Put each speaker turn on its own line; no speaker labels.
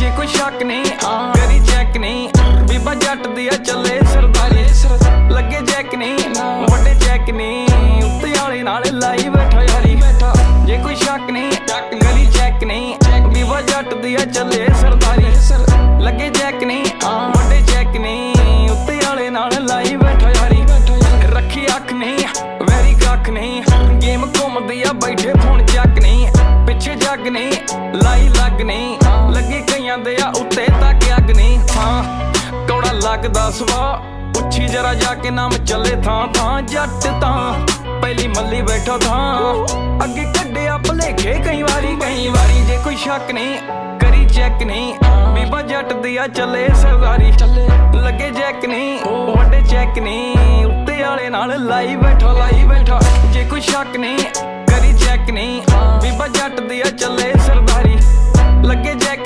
जे कोई शक नहीं करी चेक नहीं, बीबा जट दी चले सरदारी। लगे चेक नहीं वड्डे चेक नहीं, उत्ते आले नाल लाई बैठा यारी। जे कोई शक नहीं करी चेक नहीं, बीबा जट दी चले सरदारी। लगे चेक नहीं वड्डे चेक नहीं, उत्ते आले नाल लाई बैठा यारी। रखी अख नहीं वैरी कख नहीं, गेम घूमदी आ बैठे फोन चक नहीं। पिछे जग नहीं लाई लग नहीं, लगे कईयां दे उत्ते तक अग नहीं। हाँ कौड़ा लगदा सवा उछी जरा जाके नाम चले थां थां। जट तां पहली मल्ली बैठो थां, अगे कड्डिया भलेखे कई वारी। जे कोई शक नहीं करी चेक नहीं, बीबा जट दिया चले सरदारी। लगे चेक नहीं वड्डे चेक नहीं, उत्ते आले नाल लाई बैठा। जे कोई शक नहीं करी चेक नहीं, बीबा जट दिया चले सरदारी। लगे